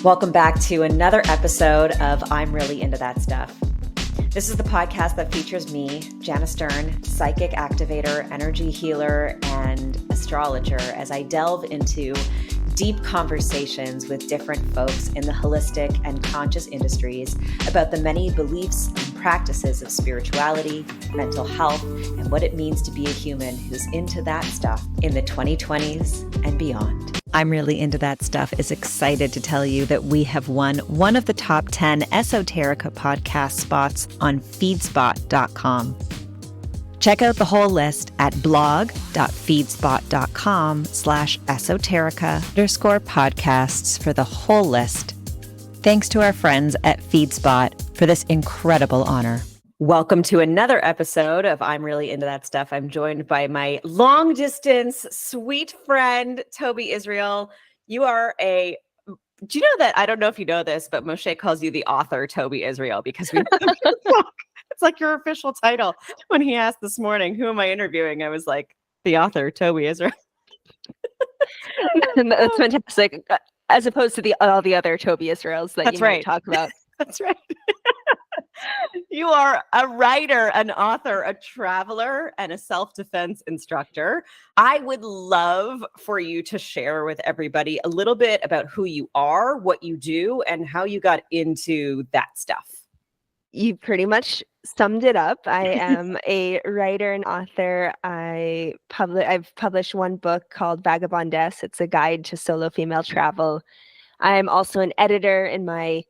Welcome back to another episode of I'm Really Into That Stuff. This is the podcast that features me, Jana Stern, psychic activator, energy healer, and astrologer, as I delve into deep conversations with different folks in the holistic and conscious industries about the many beliefs and practices of spirituality, mental health, and what it means to be a human who's into that stuff in the 2020s and beyond. I'm Really Into That Stuff is excited to tell you that we have won one of the top 10 Esoterica podcast spots on feedspot.com. Check out the whole list at blog.feedspot.com/esoterica_podcasts for the whole list. Thanks to our friends at Feedspot for this incredible honor. Welcome to another episode of I'm Really Into That Stuff. I'm joined by my long distance sweet friend, Toby Israel. You are do you know that, I don't know if you know this, but Moshe calls you the author, Toby Israel, because we it's like your official title. When he asked this morning, who am I interviewing? I was like, the author, Toby Israel. That's fantastic. As opposed to all the other Toby Israels that you might talk about. That's right. You are a writer, an author, a traveler, and a self-defense instructor. I would love for you to share with everybody a little bit about who you are, what you do, and how you got into that stuff. You pretty much summed it up. I am a writer and author. I've published one book called Vagabondess. It's a guide to solo female travel. I'm also an editor in my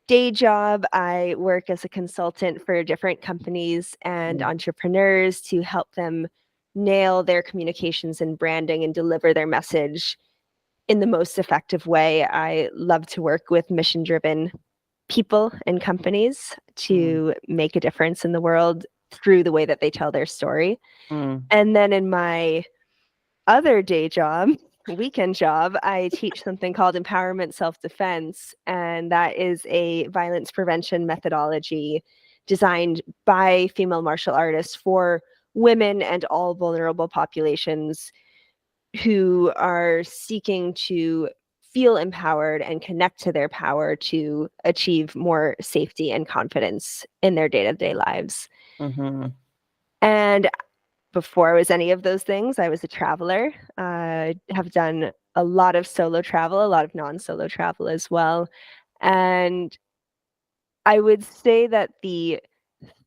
day job. I work as a consultant for different companies and entrepreneurs to help them nail their communications and branding and deliver their message in the most effective way. I love to work with mission-driven people and companies to make a difference in the world through the way that they tell their story. And then in my other day job, weekend job, I teach something called empowerment self-defense, and that is a violence prevention methodology designed by female martial artists for women and all vulnerable populations who are seeking to feel empowered and connect to their power to achieve more safety and confidence in their day-to-day lives. And before I was any of those things, I was a traveler. I have done a lot of solo travel, a lot of non-solo travel as well. And I would say that the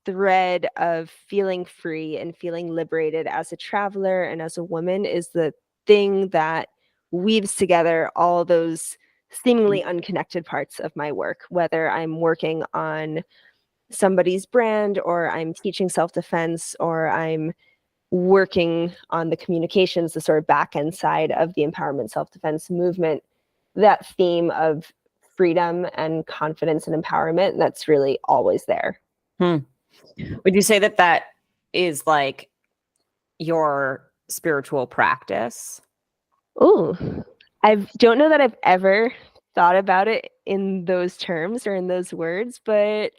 thread of feeling free and feeling liberated as a traveler and as a woman is the thing that weaves together all those seemingly unconnected parts of my work, whether I'm working on somebody's brand or I'm teaching self-defense or I'm working on the communications, the sort of back end side of the empowerment self-defense movement. That theme of freedom and confidence and empowerment, that's really always there. Would you say that that is like your spiritual practice? Oh, I don't know that I've ever thought about it in those terms or in those words, but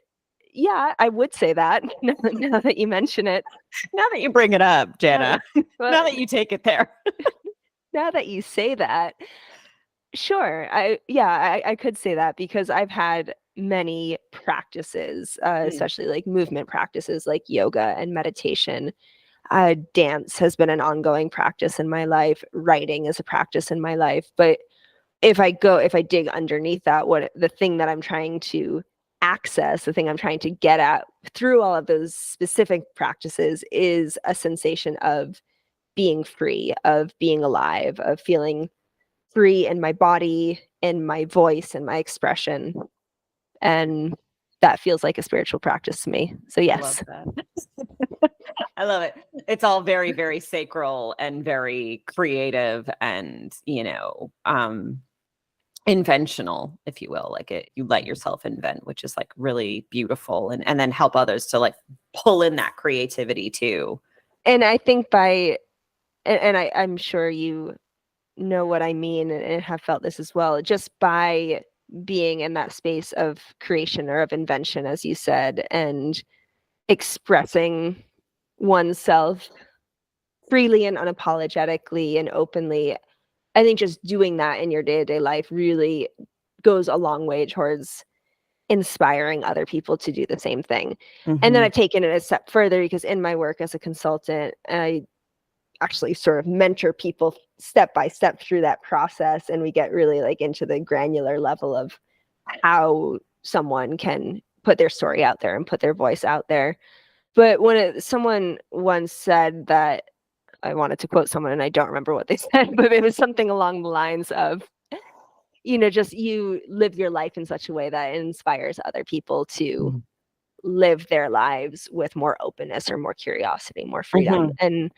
yeah, I would say that now that you mention it. Now that you bring it up, Jana, now that you take it there. Now that you say that, sure. I could say that because I've had many practices, especially like movement practices like yoga and meditation. Dance has been an ongoing practice in my life. Writing is a practice in my life. But if I dig underneath that, the thing that I'm trying to access, the thing I'm trying to get at through all of those specific practices is a sensation of being free, of being alive, of feeling free in my body, in my voice, and my expression. And that feels like a spiritual practice to me. So yes. I love that. I love it. It's all very, very sacral and very creative and, inventional, if you will. Like you let yourself invent, which is like really beautiful, and then help others to like pull in that creativity too. And I think I'm sure you know what I mean and have felt this as well, just by being in that space of creation or of invention, as you said, and expressing oneself freely and unapologetically and openly. I think just doing that in your day-to-day life really goes a long way towards inspiring other people to do the same thing. And then Mm-hmm. I've taken it a step further because in my work as a consultant, I actually sort of mentor people step by step through that process. And we get really like into the granular level of how someone can put their story out there and put their voice out there. But someone once said that, I wanted to quote someone and I don't remember what they said, but it was something along the lines of, just you live your life in such a way that it inspires other people to live their lives with more openness or more curiosity, more freedom. Mm-hmm.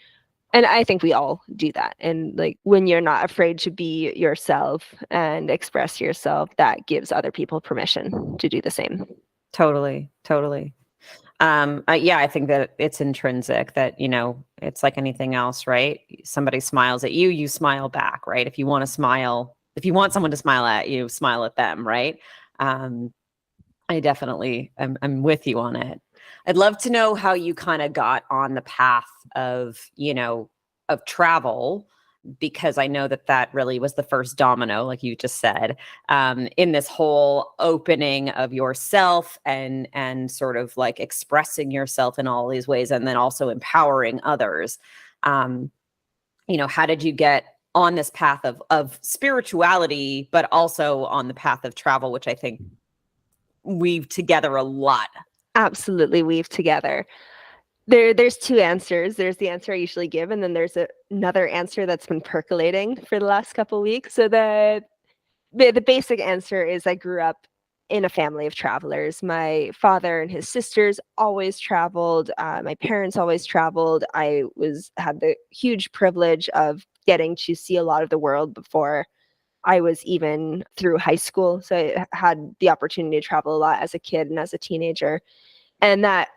And I think we all do that. And like when you're not afraid to be yourself and express yourself, that gives other people permission to do the same. Totally. Yeah, I think that it's intrinsic that, it's like anything else, right? Somebody smiles at you, you smile back, right? If you want someone to smile at you, smile at them, right? I definitely, I'm with you on it. I'd love to know how you kind of got on the path of, of travel, because I know that really was the first domino, like you just said, in this whole opening of yourself and sort of like expressing yourself in all these ways, and then also empowering others. How did you get on this path of spirituality, but also on the path of travel, which I think weave together a lot? Absolutely weave together. There's two answers. There's the answer I usually give, and then there's another answer that's been percolating for the last couple of weeks. So the basic answer is I grew up in a family of travelers. My father and his sisters always traveled. My parents always traveled. I had the huge privilege of getting to see a lot of the world before I was even through high school. So I had the opportunity to travel a lot as a kid and as a teenager. And that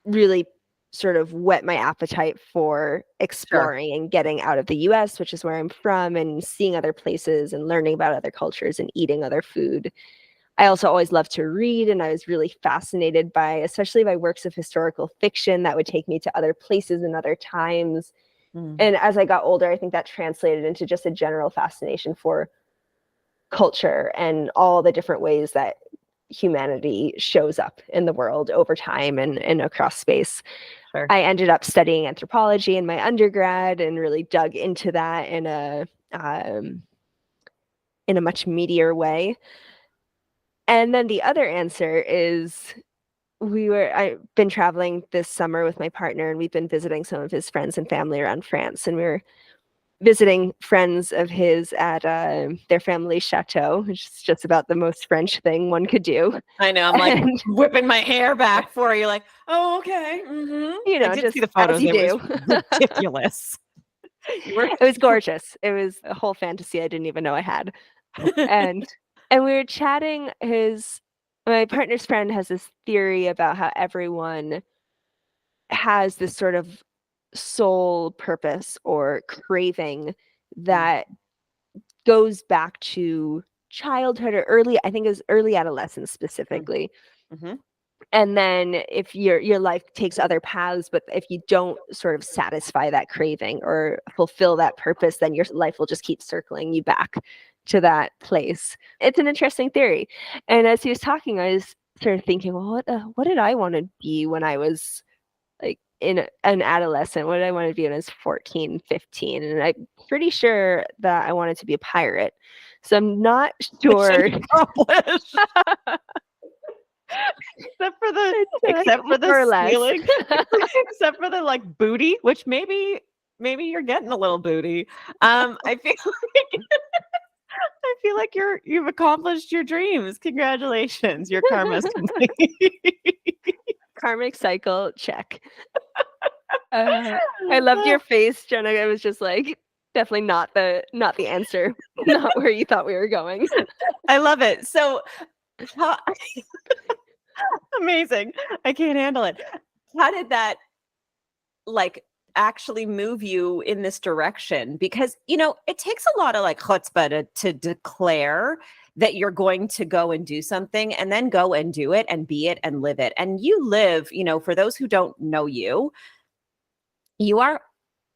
really sort of whet my appetite for exploring and getting out of the US, which is where I'm from, and seeing other places and learning about other cultures and eating other food. I also always loved to read, and I was really fascinated especially by works of historical fiction that would take me to other places and other times. And as I got older, I think that translated into just a general fascination for culture and all the different ways that humanity shows up in the world over time and across space. Sure. I ended up studying anthropology in my undergrad and really dug into that in a much meatier way. And then the other answer is I've been traveling this summer with my partner, and we've been visiting some of his friends and family around France, and we were visiting friends of his at their family chateau, which is just about the most French thing one could do. I know. I'm like whipping my hair back for you, like, oh, okay. I did just see the photos. as you do. Was ridiculous. It was gorgeous. It was a whole fantasy I didn't even know I had. And we were chatting. My partner's friend has this theory about how everyone has this sort of soul purpose or craving that goes back to childhood or I think it was early adolescence specifically. Mm-hmm. And then if your life takes other paths, but if you don't sort of satisfy that craving or fulfill that purpose, then your life will just keep circling you back to that place. It's an interesting theory. And as he was talking, I was sort of thinking, well, what did I want to be when I was like an adolescent? What did I want to be when I was 14, 15? And I'm pretty sure that I wanted to be a pirate. So I'm not sure. Except for the stealing, except for the like booty, which maybe you're getting a little booty. I feel like you've accomplished your dreams. Congratulations, your karma's complete. Karmic cycle check. I loved your face, Jenna. It was just like definitely not the answer, not where you thought we were going. I love it. So amazing. I can't handle it. How did that like actually move you in this direction? Because, it takes a lot of like chutzpah to declare that you're going to go and do something and then go and do it and be it and live it. And you live, for those who don't know you are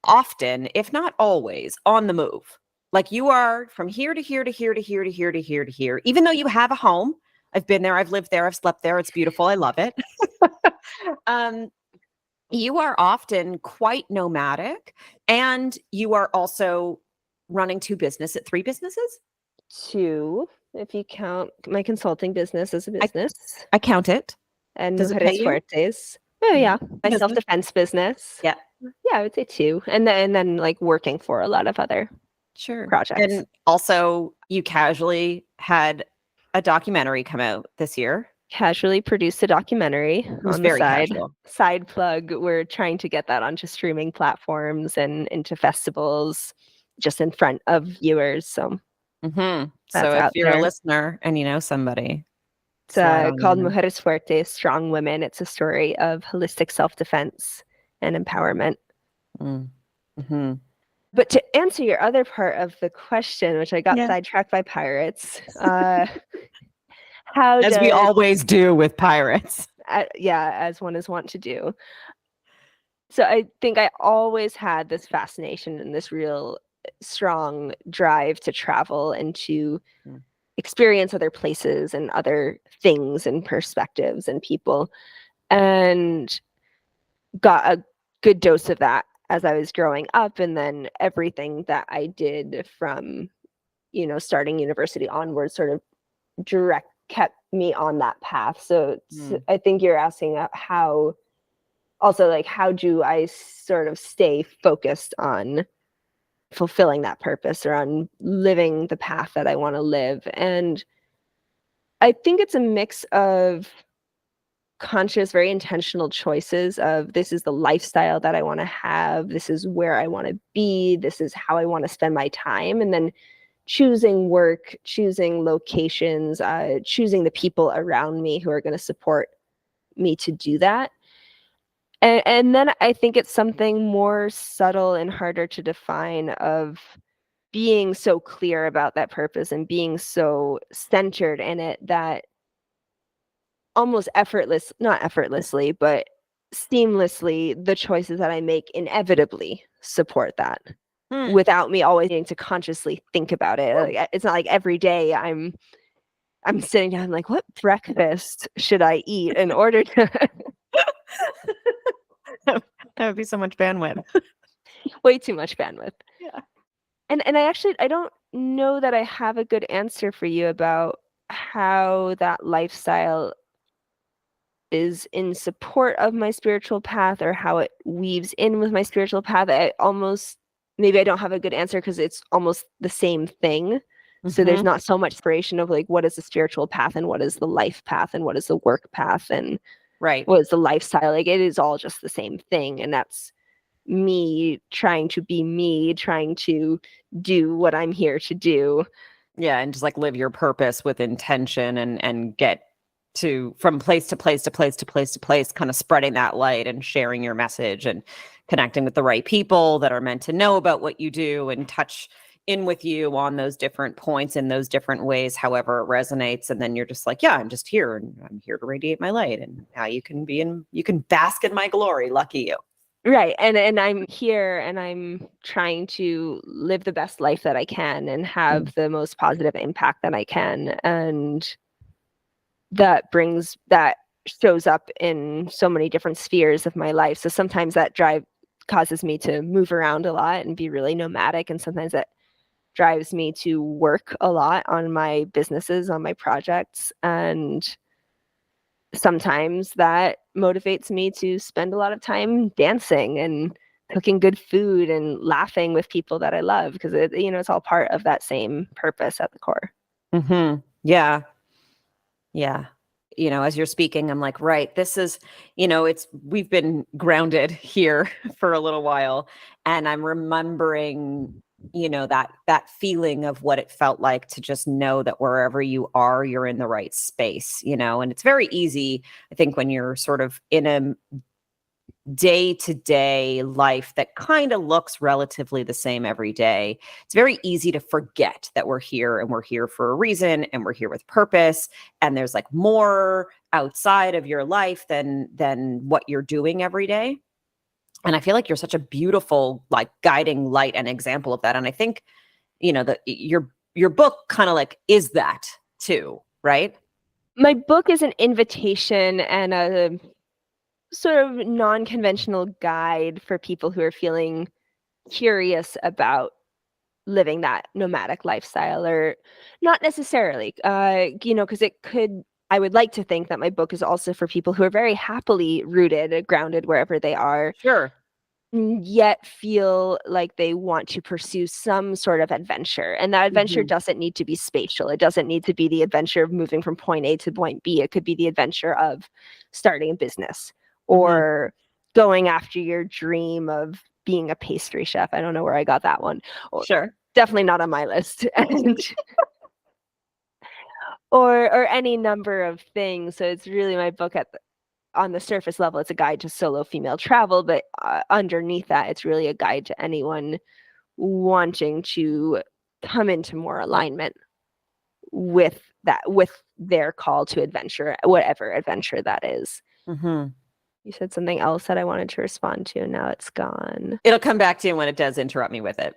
often, if not always, on the move. Like you are from here to here to here to here to here to here to here, even though you have a home. I've been there, I've lived there, I've slept there. It's beautiful. I love it. um, you are often quite nomadic, and you are also running three businesses. Two, if you count my consulting business as a business, I count it. and Does it pay Mujeres you? Fuertes. Oh yeah, my Does it? self-defense business. Yeah. Yeah, I would say two, and then like working for a lot of other Sure. projects. And also, you casually had a documentary come out this year. Casually produced a documentary on the Very side. casual. Side plug, we're trying to get that onto streaming platforms and into festivals, just in front of viewers. So So that's if out you're a there. listener and you know somebody, It's slide on called in. Mujeres Fuertes, Strong Women. It's a story of holistic self-defense and empowerment. Mm-hmm. But to answer your other part of the question, which I got sidetracked by pirates, as we always do with pirates. As one is wont to do. So I think I always had this fascination and this real strong drive to travel and to experience other places and other things and perspectives and people, and got a good dose of that as I was growing up. And then everything that I did from, starting university onwards sort of kept me on that path. So I think you're asking how do I sort of stay focused on fulfilling that purpose or on living the path that I want to live. And I think it's a mix of conscious, very intentional choices of, this is the lifestyle that I want to have, this is where I want to be, this is how I want to spend my time, and then choosing work, choosing locations, choosing the people around me who are going to support me to do that. And then I think it's something more subtle and harder to define, of being so clear about that purpose and being so centered in it that almost not effortlessly, but seamlessly, the choices that I make inevitably support that without me always needing to consciously think about it. Like, it's not like every day I'm sitting down like, what breakfast should I eat in order to That would be so much bandwidth. way too much bandwidth. Yeah. And I don't know that I have a good answer for you about how that lifestyle is in support of my spiritual path or how it weaves in with my spiritual path. Maybe I don't have a good answer because it's almost the same thing. So there's not so much separation of like, what is the spiritual path and what is the life path and what is the work path and what is the lifestyle. Like, it is all just the same thing. And that's me trying to be me, trying to do what I'm here to do. Yeah. And just like live your purpose with intention and get to from place to place to place to place to place, kind of spreading that light and sharing your message and connecting with the right people that are meant to know about what you do and touch in with you on those different points in those different ways, however it resonates. And then you're just like, yeah, I'm just here and I'm here to radiate my light. And now you can bask in my glory. Lucky you. Right. And I'm here and I'm trying to live the best life that I can and have the most positive impact that I can. And that shows up in so many different spheres of my life. So sometimes that drive causes me to move around a lot and be really nomadic. And sometimes that drives me to work a lot on my businesses, on my projects. And sometimes that motivates me to spend a lot of time dancing and cooking good food and laughing with people that I love, because it's all part of that same purpose at the core. Yeah. Yeah. As you're speaking, I'm like, right, this is, we've been grounded here for a little while. And I'm remembering, that feeling of what it felt like to just know that wherever you are, you're in the right space, and it's very easy, I think, when you're sort of in a day-to-day life that kind of looks relatively the same every day, it's very easy to forget that we're here and we're here for a reason and we're here with purpose, and there's like more outside of your life than what you're doing every day. And I feel like you're such a beautiful like guiding light and example of that. And I think your book kind of like is that too, right? My book is an invitation and a sort of non-conventional guide for people who are feeling curious about living that nomadic lifestyle, or not necessarily, because I would like to think that my book is also for people who are very happily rooted, grounded wherever they are, Sure. yet feel like they want to pursue some sort of adventure. And that adventure doesn't need to be spatial. It doesn't need to be the adventure of moving from point A to point B. It could be the adventure of starting a business or going after your dream of being a pastry chef. I don't know where I got that one. Sure. Definitely not on my list. And or any number of things. So it's really my book on the surface level, it's a guide to solo female travel, but underneath that, it's really a guide to anyone wanting to come into more alignment with their call to adventure, whatever adventure that is. You said something else that I wanted to respond to, and now it's gone. It'll come back to you when it does interrupt me with it.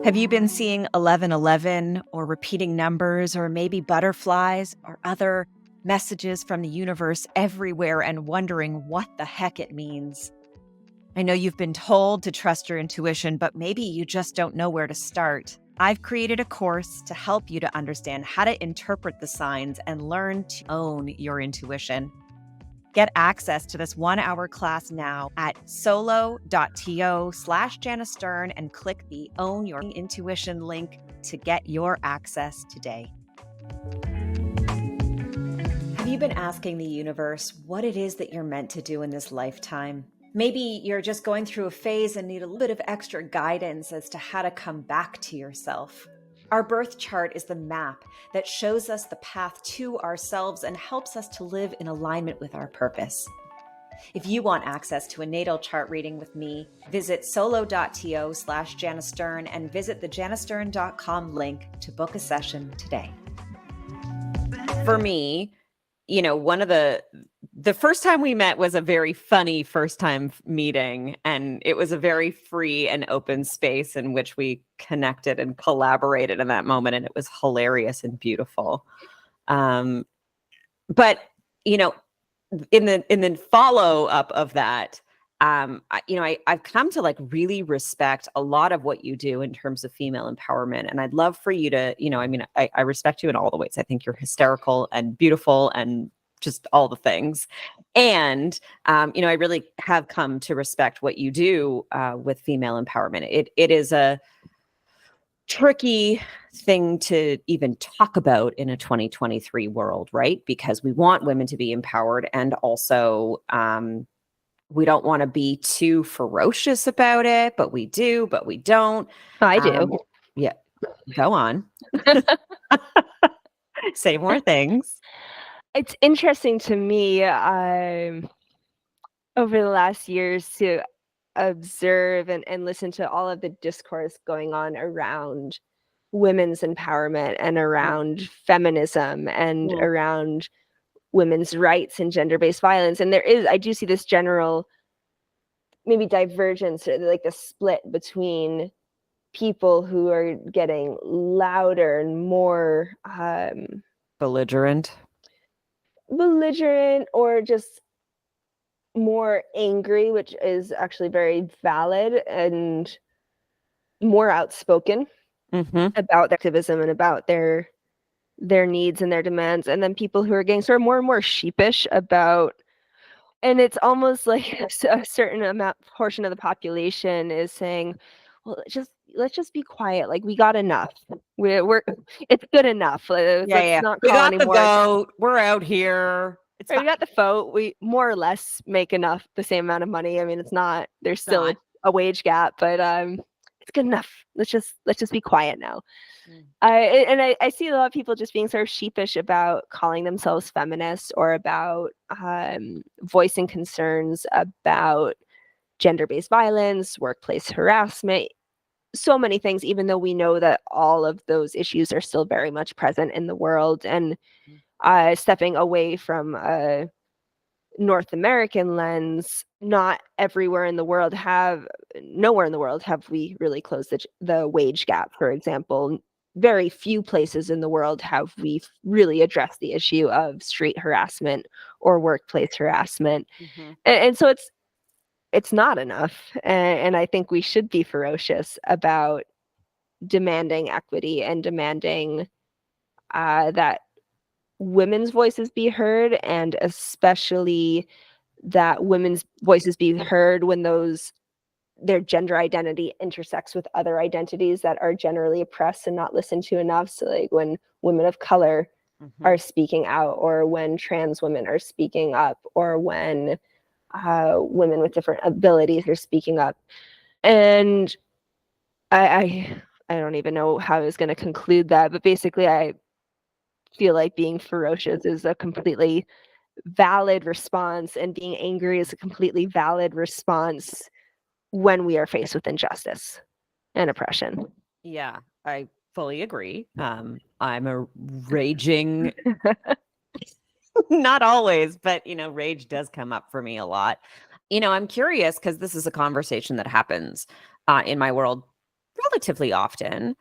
Have you been seeing 1111 or repeating numbers or maybe butterflies or other messages from the universe everywhere and wondering what the heck it means? I know you've been told to trust your intuition, but maybe you just don't know where to start. I've created a course to help you to understand how to interpret the signs and learn to own your intuition. Get access to this 1-hour class now at solo.to/Jana Stern and click the Own Your Intuition link to get your access today. Have you been asking the universe what it is that you're meant to do in this lifetime? Maybe you're just going through a phase and need a little bit of extra guidance as to how to come back to yourself. Our birth chart is the map that shows us the path to ourselves and helps us to live in alignment with our purpose. If you want access to a natal chart reading with me, visit solo.to/Jana Stern and visit the janastern.com link to book a session today. For me, one of the first time we met was a very funny first time meeting, and it was a very free and open space in which we connected and collaborated in that moment, and it was hilarious and beautiful. But in the follow up of that, I've come to like really respect a lot of what you do in terms of female empowerment. And I'd love for you to, I respect you in all the ways. I think you're hysterical and beautiful and just all the things. And, I really have come to respect what you do with female empowerment. It is a tricky thing to even talk about in a 2023 world, right? Because we want women to be empowered, and also we don't want to be too ferocious about it, but we do, but we don't. I do. Yeah. Go on. Say more things. It's interesting to me over the last years to observe and listen to all of the discourse going on around women's empowerment and around feminism and around women's rights and gender-based violence. And I do see this general maybe divergence, or like the split between people who are getting louder and more belligerent, or just more angry, which is actually very valid, and more outspoken about their activism and about their needs and their demands. And then people who are getting sort of more and more sheepish about, and it's almost like a certain portion of the population is saying, well, let's just be quiet. Like, we got enough. We're it's good enough. Let's not we call got anymore. The vote. We're out here. We got the vote. We more or less make the same amount of money. I mean, it's not. There's still a wage gap, but it's good enough. Let's just be quiet now. I see a lot of people just being sort of sheepish about calling themselves feminists, or about voicing concerns about gender-based violence, workplace harassment, so many things, even though we know that all of those issues are still very much present in the world. And stepping away from North American lens, nowhere in the world have we really closed the wage gap, for example. Very few places in the world have we really addressed the issue of street harassment or workplace harassment. Mm-hmm. And so it's not enough. And I think we should be ferocious about demanding equity and demanding that women's voices be heard, and especially that women's voices be heard when their gender identity intersects with other identities that are generally oppressed and not listened to enough. So like when women of color Mm-hmm. are speaking out, or when trans women are speaking up, or when women with different abilities are speaking up. And I don't even know how I was going to conclude that, but basically I feel like being ferocious is a completely valid response, and being angry is a completely valid response when we are faced with injustice and oppression. Yeah, I fully agree. I'm a raging, not always, but rage does come up for me a lot. I'm curious because this is a conversation that happens in my world relatively often.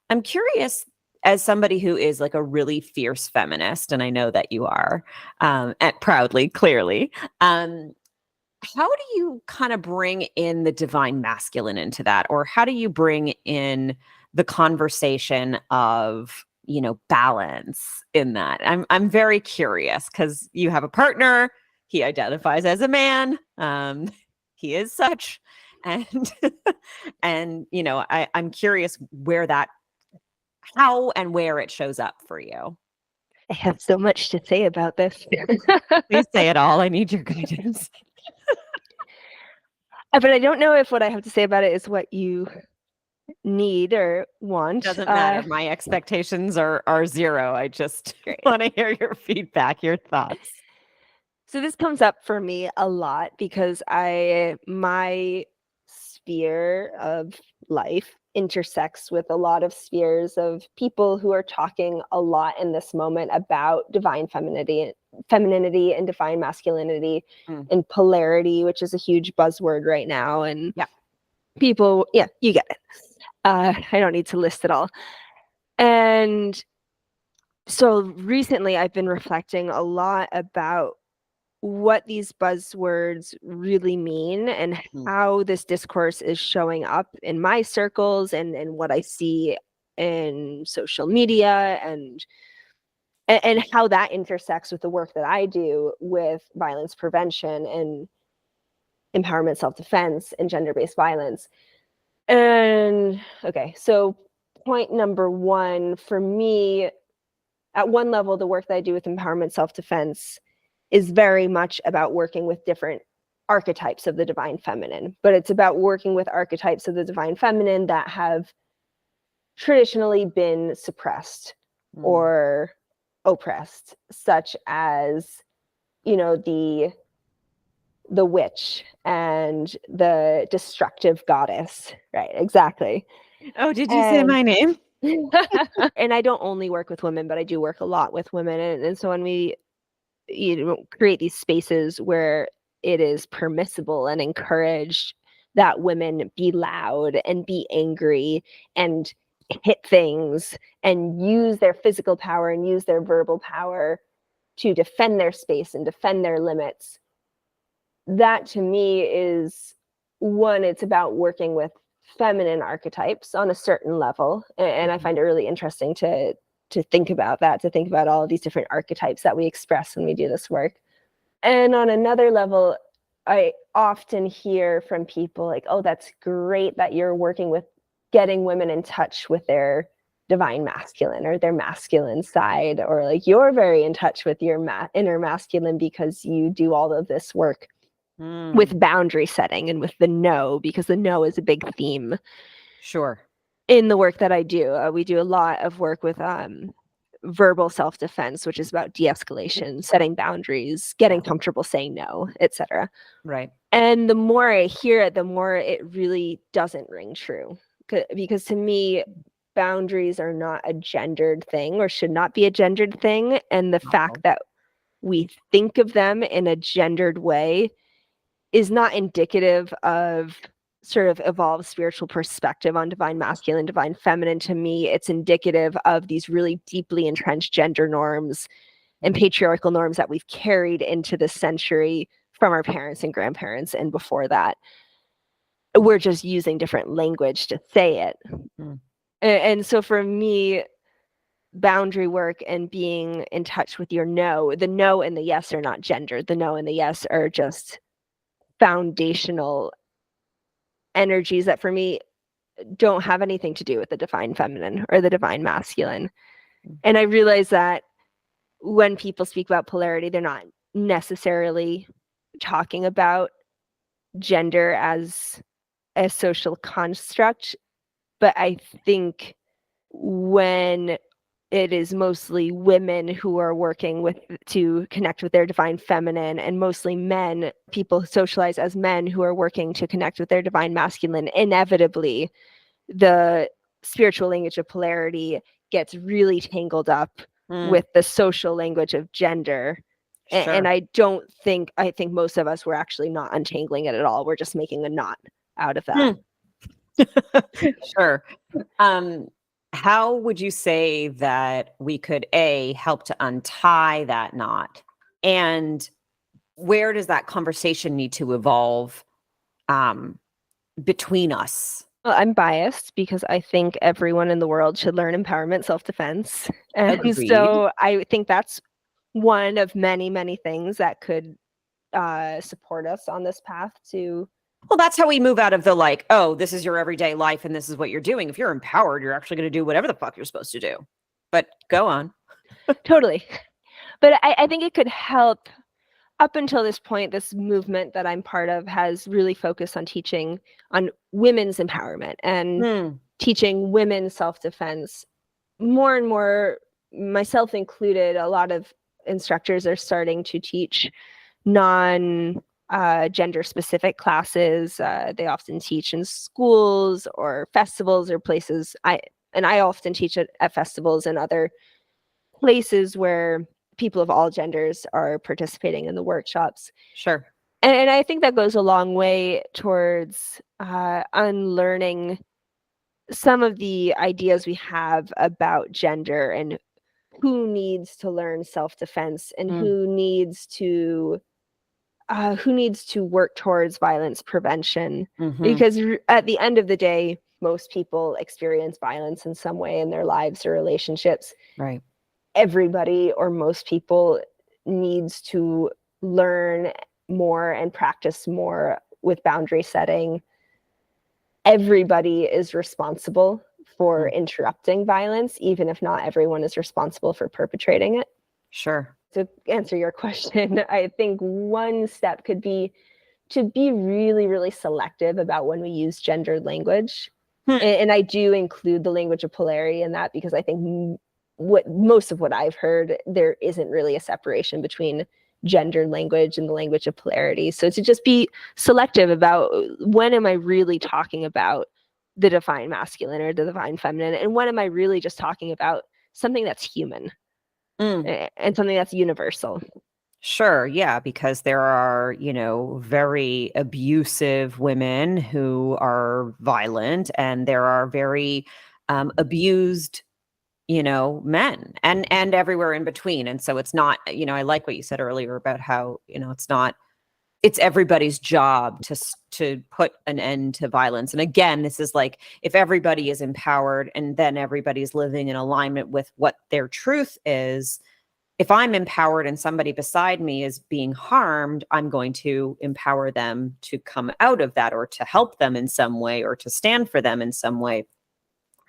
I'm curious, as somebody who is like a really fierce feminist, and I know that you are, and proudly, clearly. How do you kind of bring in the divine masculine into that? Or how do you bring in the conversation of, balance in that? I'm very curious because you have a partner, he identifies as a man, he is such. And and I'm curious where that how and where it shows up for you. I have so much to say about this. Please say it all. I need your guidance. But I don't know if what I have to say about it is what you need or want. Doesn't matter. My expectations are zero. I just want to hear your feedback, your thoughts. So this comes up for me a lot because my sphere of life intersects with a lot of spheres of people who are talking a lot in this moment about divine femininity and divine masculinity and polarity, which is a huge buzzword right now. And people, you get it. I don't need to list it all. And so recently I've been reflecting a lot about what these buzzwords really mean and how this discourse is showing up in my circles and what I see in social media, and how that intersects with the work that I do with violence prevention and empowerment, self-defense, and gender-based violence. And okay, so point number one for me, at one level, the work that I do with empowerment, self-defense is very much about working with different archetypes of the divine feminine, but it's about working with archetypes of the divine feminine that have traditionally been suppressed or oppressed, such as, the witch and the destructive goddess. Right, exactly. Oh, did you say my name? And I don't only work with women, but I do work a lot with women. And so when we create these spaces where it is permissible and encouraged that women be loud and be angry and hit things and use their physical power and use their verbal power to defend their space and defend their limits, that to me is one, it's about working with feminine archetypes on a certain level. And I find it really interesting to think about that, to think about all of these different archetypes that we express when we do this work. And on another level, I often hear from people like, oh, that's great that you're working with getting women in touch with their divine masculine or their masculine side, or like you're very in touch with your inner masculine because you do all of this work with boundary setting and with the no, because the no is a big theme. Sure. In the work that I do, we do a lot of work with verbal self-defense, which is about de-escalation, setting boundaries, getting comfortable saying no, etc. Right. And the more I hear it, the more it really doesn't ring true. Because to me, boundaries are not a gendered thing or should not be a gendered thing. And the fact that we think of them in a gendered way is not indicative of sort of evolved spiritual perspective on divine masculine, divine feminine. To me, it's indicative of these really deeply entrenched gender norms and patriarchal norms that we've carried into this century from our parents and grandparents and before that. We're just using different language to say it. Mm. And so for me, boundary work and being in touch with your no, the no and the yes are not gendered. The no and the yes are just foundational energies that for me don't have anything to do with the divine feminine or the divine masculine. And I realize that when people speak about polarity, they're not necessarily talking about gender as a social construct. But I think when it is mostly women who are working with to connect with their divine feminine, and mostly men, people socialize as men who are working to connect with their divine masculine, inevitably the spiritual language of polarity gets really tangled up with the social language of gender. Sure. And I think most of us were actually not untangling it at all. We're just making a knot out of that. Sure. How would you say that we could help to untie that knot? And where does that conversation need to evolve between us? Well, I'm biased because I think everyone in the world should learn empowerment, self-defense. And Agreed. So I think that's one of many, many things that could support us on this path to... Well, that's how we move out of the like, oh, this is your everyday life and this is what you're doing. If you're empowered, you're actually going to do whatever the fuck you're supposed to do. But go on. Totally. But I think it could help. Up until this point, this movement that I'm part of has really focused on teaching on women's empowerment and teaching women's self-defense. More and more, myself included, a lot of instructors are starting to teach non-gender specific classes. They often teach in schools or festivals or places. I often teach at festivals and other places where people of all genders are participating in the workshops. Sure. And I think that goes a long way towards unlearning some of the ideas we have about gender and who needs to learn self-defense and who needs to work towards violence prevention. Because at the end of the day, most people experience violence in some way in their lives or relationships. Right. Everybody or most people needs to learn more and practice more with boundary setting. Everybody is responsible for interrupting violence, even if not everyone is responsible for perpetrating it. Sure. To answer your question, I think one step could be to be really, really selective about when we use gendered language. And I do include the language of polarity in that because I think most of what I've heard, there isn't really a separation between gendered language and the language of polarity. So to just be selective about when am I really talking about the divine masculine or the divine feminine, and when am I really just talking about something that's human and something that's universal. Sure. Yeah. Because there are, very abusive women who are violent, and there are very abused men and everywhere in between. And so it's not, I like what you said earlier about how, it's everybody's job to put an end to violence. And again, this is like, if everybody is empowered and then everybody's living in alignment with what their truth is, if I'm empowered and somebody beside me is being harmed, I'm going to empower them to come out of that, or to help them in some way, or to stand for them in some way.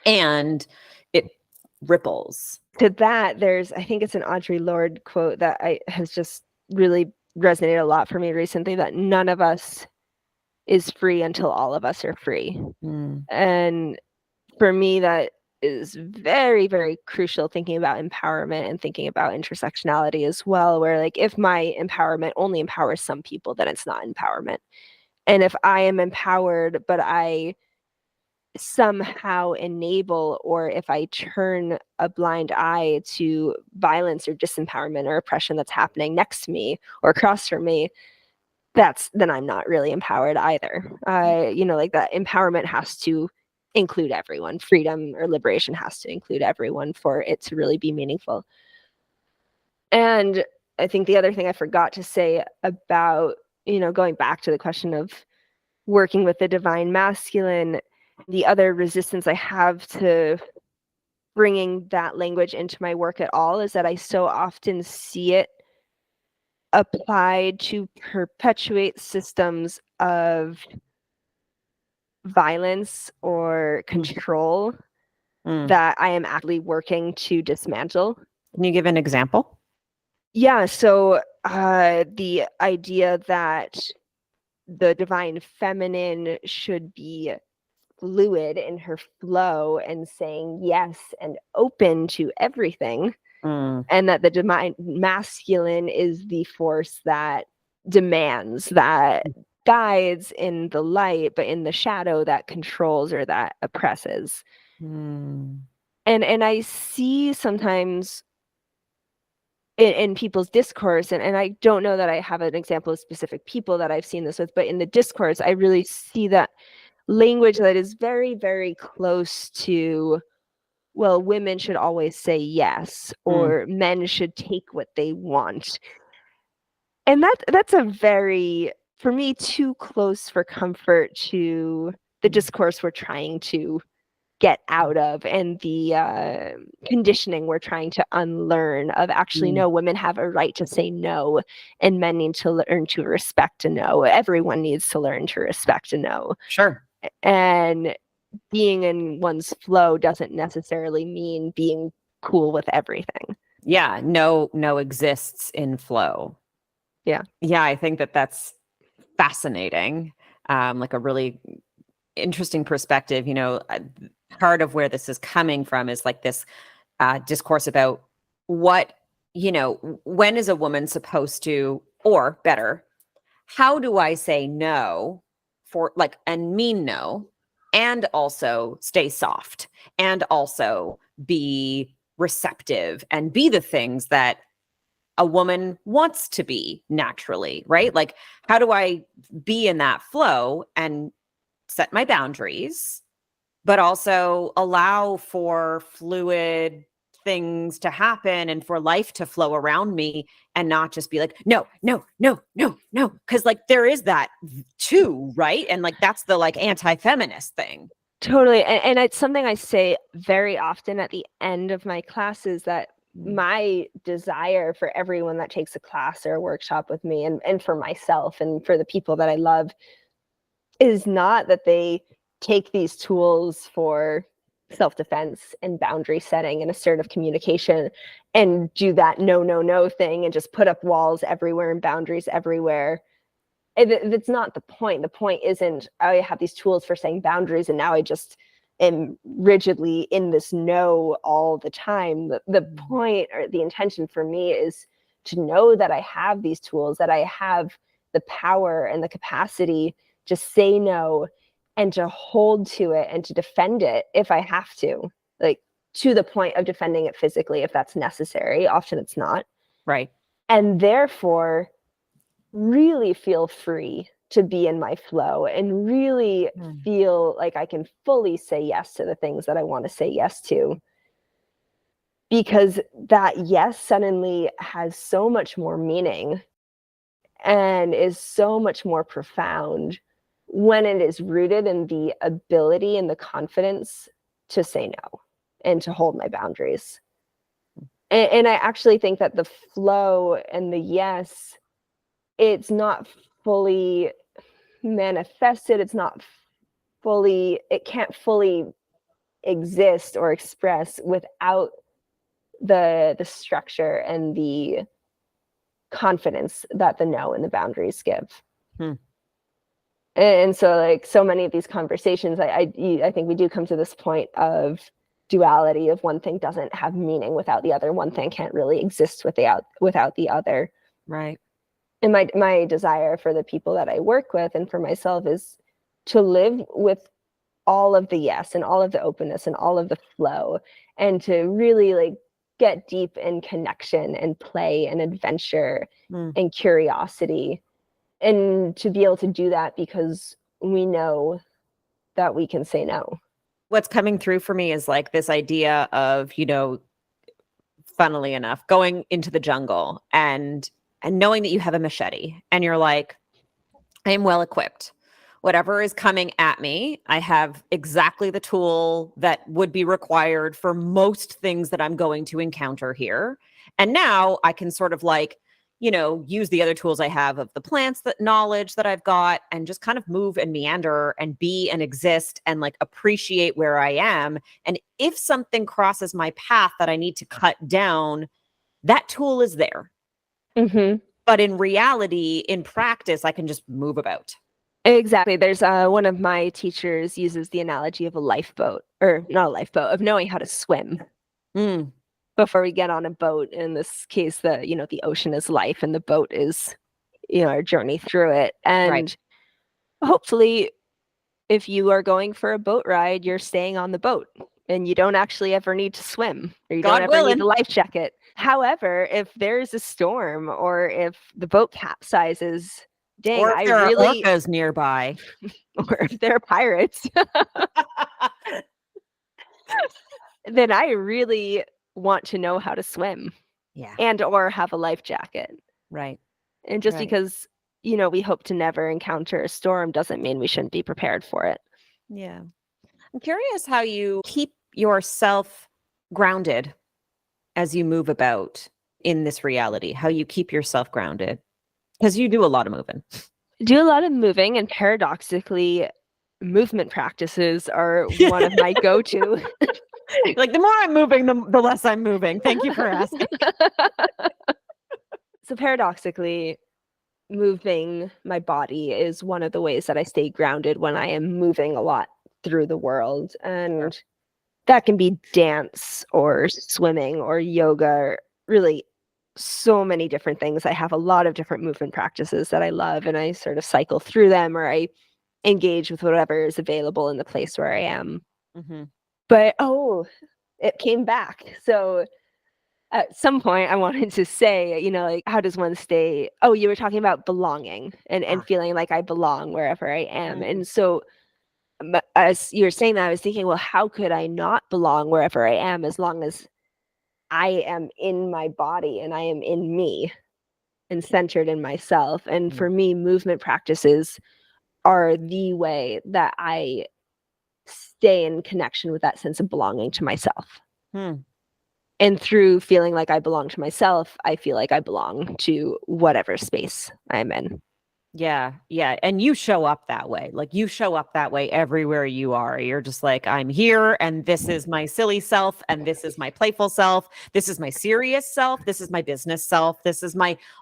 And it ripples. To that, I think it's an Audre Lorde quote that has just really resonated a lot for me recently, that none of us is free until all of us are free. And for me, that is very, very crucial, thinking about empowerment and thinking about intersectionality as well, where like if my empowerment only empowers some people, then it's not empowerment. And if I am empowered, but I somehow enable, or if I turn a blind eye to violence or disempowerment or oppression that's happening next to me or across from me, then I'm not really empowered either. Like that empowerment has to include everyone. Freedom or liberation has to include everyone for it to really be meaningful. And I think the other thing I forgot to say about, going back to the question of working with the divine masculine, the other resistance I have to bringing that language into my work at all is that I so often see it applied to perpetuate systems of violence or control that I am actively working to dismantle. Can you give an example? Yeah, so the idea that the divine feminine should be fluid in her flow and saying yes and open to everything, and that the divine masculine is the force that demands, that guides in the light, but in the shadow that controls or that oppresses. And I see sometimes in people's discourse, and I don't know that I have an example of specific people that I've seen this with, but in the discourse, I really see that language that is very, very close to, well, women should always say yes, or men should take what they want. And that's a very, for me, too close for comfort to the discourse we're trying to get out of, and the conditioning we're trying to unlearn of actually, no, women have a right to say no, and men need to learn to respect a no. Everyone needs to learn to respect a no. Sure. And being in one's flow doesn't necessarily mean being cool with everything. Yeah, no exists in flow. Yeah. Yeah, I think that's fascinating. Like a really interesting perspective. Part of where this is coming from is like this discourse about what, when is a woman supposed to, or better, how do I say no and mean no, and also stay soft, and also be receptive and be the things that a woman wants to be naturally, right? Like, how do I be in that flow and set my boundaries, but also allow for fluid things to happen and for life to flow around me, and not just be like, no. Cause like there is that too, right? And like, that's the like anti-feminist thing. Totally. And it's something I say very often at the end of my classes, that my desire for everyone that takes a class or a workshop with me, and for myself and for the people that I love, is not that they take these tools for self-defense and boundary setting and assertive communication and do that no thing and just put up walls everywhere and boundaries everywhere. That's not the point. The point isn't, I have these tools for saying boundaries and now I just am rigidly in this no all the time. The point, or the intention for me, is to know that I have these tools, that I have the power and the capacity to say no, and to hold to it and to defend it if I have to, like to the point of defending it physically if that's necessary. Often it's not. Right. And therefore really feel free to be in my flow and really feel like I can fully say yes to the things that I want to say yes to. Because that yes suddenly has so much more meaning and is so much more profound when it is rooted in the ability and the confidence to say no and to hold my boundaries. And I actually think that the flow and the yes, it's not fully manifested, it's not fully, it can't fully exist or express without the structure and the confidence that the no and the boundaries give. And so, like, so many of these conversations, I think we do come to this point of duality, of one thing doesn't have meaning without the other. One thing can't really exist without the other. Right. And my desire for the people that I work with and for myself is to live with all of the yes and all of the openness and all of the flow, and to really like get deep in connection and play and adventure and curiosity, and to be able to do that because we know that we can say no. What's coming through for me is like this idea of, funnily enough, going into the jungle and knowing that you have a machete and you're like, I am well equipped. Whatever is coming at me, I have exactly the tool that would be required for most things that I'm going to encounter here. And now I can sort of like, use the other tools I have of the plants, that knowledge that I've got, and just kind of move and meander and be and exist and like appreciate where I am. And if something crosses my path that I need to cut down, that tool is there. Mm-hmm. But in reality, in practice, I can just move about. Exactly. There's one of my teachers uses the analogy of a lifeboat, or not a lifeboat, of knowing how to swim. Before we get on a boat. In this case, the ocean is life and the boat is, our journey through it. And hopefully if you are going for a boat ride, you're staying on the boat and you don't actually ever need to swim, or you don't ever need a life jacket. However, if there's a storm or if the boat capsizes, dang, or if there are orcas nearby, or if there are pirates, then I really want to know how to swim. Yeah. And or have a life jacket. Right. And just because, we hope to never encounter a storm doesn't mean we shouldn't be prepared for it. Yeah. I'm curious how you keep yourself grounded as you move about in this reality, how you keep yourself grounded, because you do a lot of moving. Do a lot of moving, and paradoxically, movement practices are one of my go-to. Like the more I'm moving, the less I'm moving. Thank you for asking. So paradoxically, moving my body is one of the ways that I stay grounded when I am moving a lot through the world. And that can be dance or swimming or yoga, or really so many different things. I have a lot of different movement practices that I love, and I sort of cycle through them, or I engage with whatever is available in the place where I am. Mm-hmm. But it came back. So at some point I wanted to say, like, how does one stay? Oh, you were talking about belonging and feeling like I belong wherever I am. Mm-hmm. And so as you were saying that, I was thinking, well, how could I not belong wherever I am as long as I am in my body and I am in me and centered in myself? And for me, movement practices are the way that I stay in connection with that sense of belonging to myself. And through feeling like I belong to myself, I feel like I belong to whatever space I'm in. Yeah. Yeah. And you show up that way. Like you show up that way everywhere you are. You're just like, I'm here and this is my silly self and this is my playful self. This is my serious self. This is my business self. This is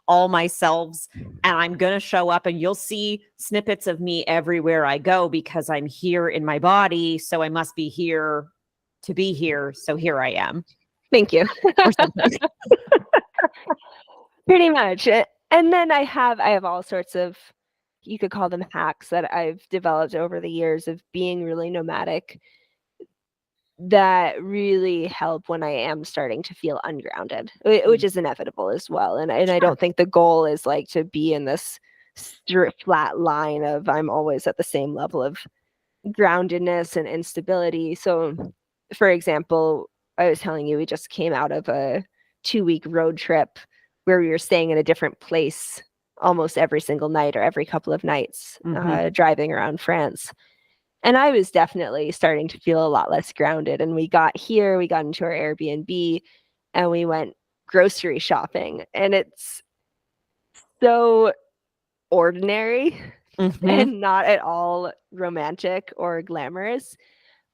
all my selves. And I'm going to show up and you'll see snippets of me everywhere I go because I'm here in my body. So I must be here to be here. So here I am. Thank you. Pretty much. And then I have all sorts of, you could call them hacks that I've developed over the years of being really nomadic that really help when I am starting to feel ungrounded, which is inevitable as well. And I don't think the goal is like to be in this flat line of I'm always at the same level of groundedness and instability. So, for example, I was telling you, we just came out of a 2-week road trip where we were staying in a different place almost every single night or every couple of nights, driving around France. And I was definitely starting to feel a lot less grounded. And we got into our Airbnb and we went grocery shopping. And it's so ordinary and not at all romantic or glamorous.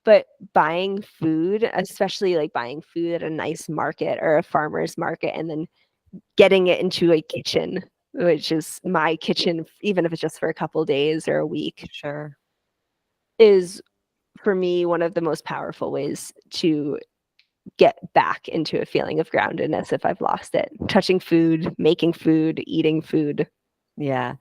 But buying food, especially like buying food at a nice market or a farmer's market, and then getting it into a kitchen, which is my kitchen, even if it's just for a couple of days or a week, is for me one of the most powerful ways to get back into a feeling of groundedness if I've lost it. Touching food, making food, eating food. Yeah.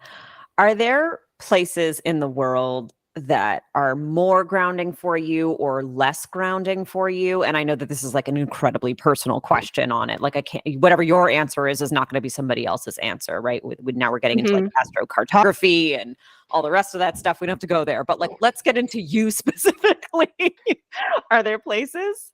Are there places in the world that are more grounding for you or less grounding for you? And I know that this is like an incredibly personal question on it. Like I can't, whatever your answer is not going to be somebody else's answer, right? With now we're getting into like astrocartography and all the rest of that stuff. We don't have to go there, but like, let's get into you specifically. Are there places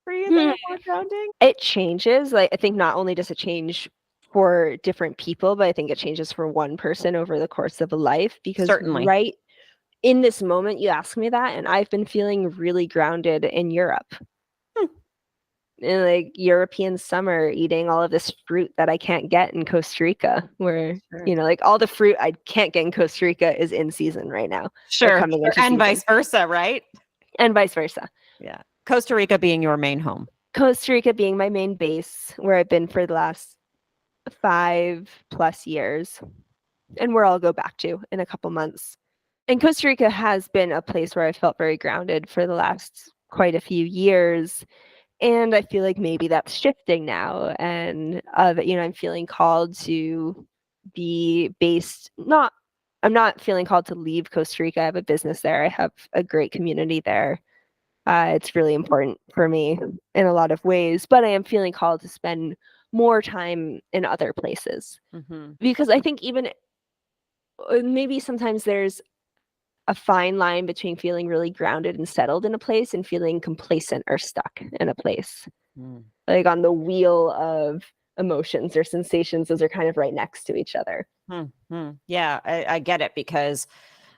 for you that are more grounding? It changes. Like, I think not only does it change for different people, but I think it changes for one person over the course of a life, because Certainly. right in this moment you ask me that, and I've been feeling really grounded in Europe. In like European summer, eating all of this fruit that I can't get in Costa Rica, where like all the fruit I can't get in Costa Rica is in season right now. Coming into and season. Vice versa, right? And vice versa. Yeah. Costa Rica being your main home. Costa Rica being my main base, where I've been for the last 5+ years, and where I'll go back to in a couple months. And Costa Rica has been a place where I felt very grounded for the last quite a few years. And I feel like maybe that's shifting now. And, I'm feeling called to be based, I'm not feeling called to leave Costa Rica. I have a business there. I have a great community there. It's really important for me in a lot of ways, but I am feeling called to spend more time in other places. Because I think even maybe sometimes there's a fine line between feeling really grounded and settled in a place and feeling complacent or stuck in a place. Like on the wheel of emotions or sensations, those are kind of right next to each other. Yeah, I get it, because,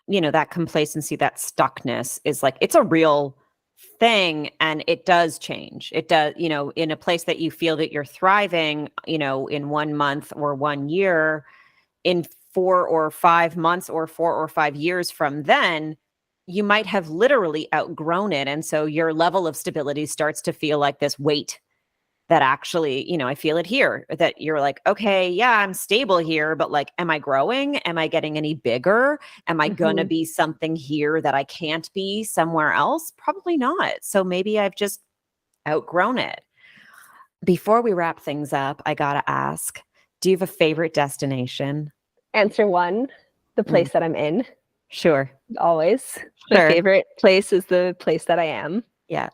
that complacency, that stuckness is like, it's a real thing, and it does change. It does, in a place that you feel that you're thriving, in 1 month or 1 year, in 4 or 5 months or 4 or 5 years from then, you might have literally outgrown it. And so your level of stability starts to feel like this weight that actually, I feel it here, that you're like, okay, yeah, I'm stable here, but like, am I growing? Am I getting any bigger? Am I going to be something here that I can't be somewhere else? Probably not. So maybe I've just outgrown it. Before we wrap things up, I got to ask, do you have a favorite destination? Answer 1, the place that I'm in. Sure. Always. My favorite place is the place that I am. Yeah.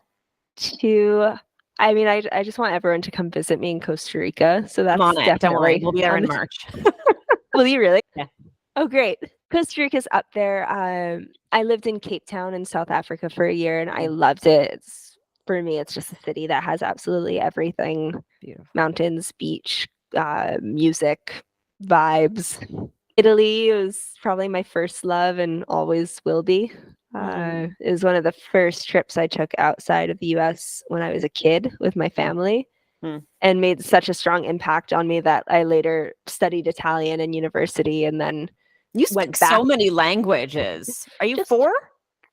2, I just want everyone to come visit me in Costa Rica. So that's definitely. Don't worry. We'll be there in March. Will you really? Yeah. Oh, great. Costa Rica's up there. I lived in Cape Town in South Africa for a year, and I loved it. For me, it's just a city that has absolutely everything. Beautiful. Mountains, beach, music, vibes. Italy was probably my first love and always will be. It was one of the first trips I took outside of the US when I was a kid with my family, and made such a strong impact on me that I later studied Italian in university, and then you speak so many languages. Are you just 4?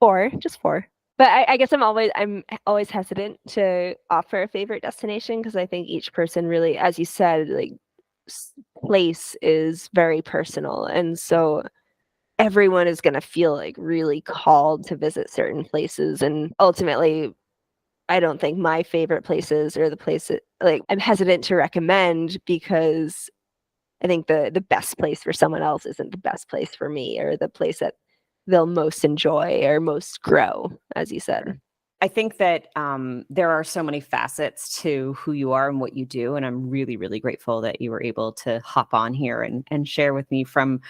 4, just 4. But I guess I'm always hesitant to offer a favorite destination, because I think each person really, as you said, like, place is very personal, and so everyone is going to feel like really called to visit certain places. And ultimately, I don't think my favorite places are the places, like, I'm hesitant to recommend, because I think the best place for someone else isn't the best place for me, or the place that they'll most enjoy or most grow, as you said. I think that there are so many facets to who you are and what you do. And I'm really, really grateful that you were able to hop on here and share with me from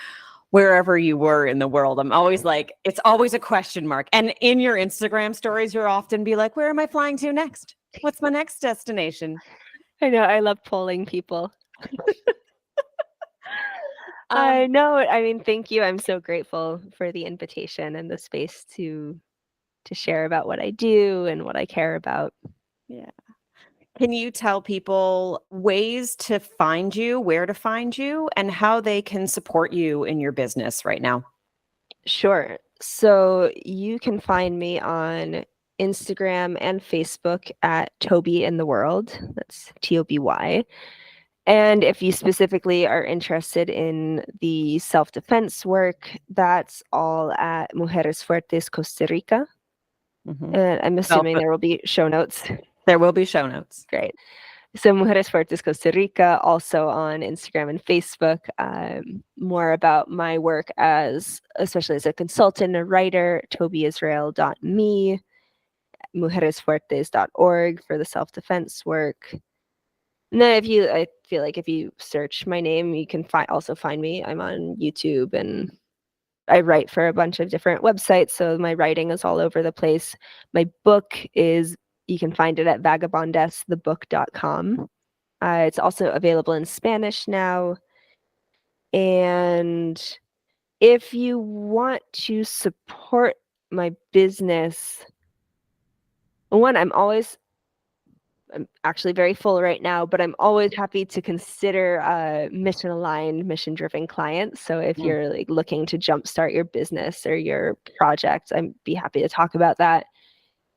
wherever you were in the world. I'm always like, it's always a question mark. And in your Instagram stories, you'll often be like, where am I flying to next? What's my next destination? I know. I love polling people. I know. I mean, thank you. I'm so grateful for the invitation and the space to share about what I do and what I care about. Yeah. Can you tell people ways to find you, where to find you, and how they can support you in your business right now? Sure. So you can find me on Instagram and Facebook at Toby in the World. That's TOBY. And if you specifically are interested in the self-defense work, that's all at Mujeres Fuertes Costa Rica. And I'm assuming there will be show notes. There will be show notes. Great. So Mujeres Fuertes Costa Rica, also on Instagram and Facebook. More about my work especially as a consultant, a writer, tobyisrael.me, mujeresfuertes.org for the self-defense work. And then I feel like if you search my name, you can also find me. I'm on YouTube and I write for a bunch of different websites, so my writing is all over the place. My book you can find it at vagabondessthebook.com. It's also available in Spanish now. And if you want to support my business, one, I'm actually very full right now, but I'm always happy to consider mission-aligned, mission-driven clients. So if you're like looking to jumpstart your business or your project, I'd be happy to talk about that.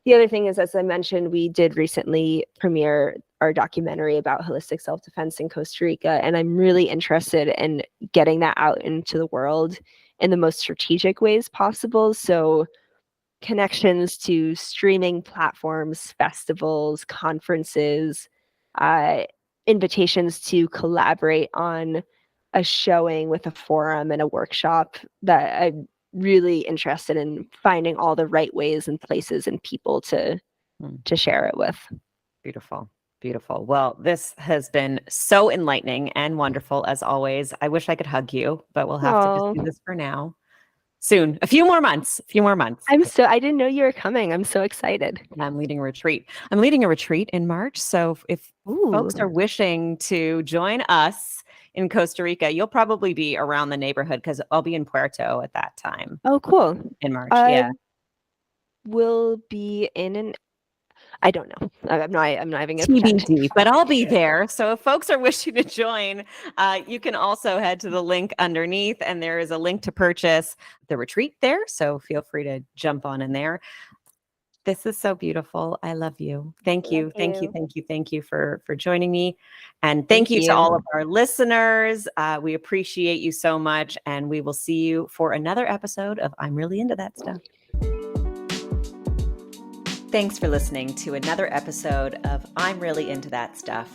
The other thing is, as I mentioned, we did recently premiere our documentary about holistic self-defense in Costa Rica, and I'm really interested in getting that out into the world in the most strategic ways possible. So connections to streaming platforms, festivals, conferences, invitations to collaborate on a showing with a forum and a workshop, that I'm really interested in finding all the right ways and places and people to share it with. Beautiful. Beautiful. Well, this has been so enlightening and wonderful as always. I wish I could hug you, but we'll have to just do this for now. Soon. A few more months. I didn't know you were coming. I'm so excited. I'm leading a retreat. I'm leading a retreat in March. So if folks are wishing to join us in Costa Rica, you'll probably be around the neighborhood because I'll be in Puerto at that time. Oh, cool. In March. Yeah. Will be I don't know. I'm not having a TBD, but I'll be there. So if folks are wishing to join, you can also head to the link underneath, and there is a link to purchase the retreat there. So feel free to jump on in there. This is so beautiful. I love you. Thank you. Thank you for joining me. And thank you to all of our listeners. We appreciate you so much. And we will see you for another episode of I'm Really Into That Stuff. Thanks for listening to another episode of I'm Really Into That Stuff.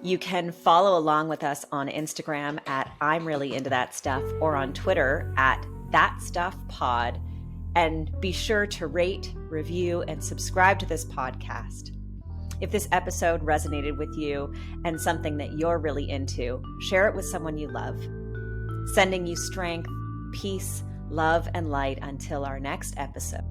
You can follow along with us on Instagram at I'm Really Into That Stuff, or on Twitter at That Stuff Pod. And be sure to rate, review, and subscribe to this podcast. If this episode resonated with you and something that you're really into, share it with someone you love. Sending you strength, peace, love, and light until our next episode.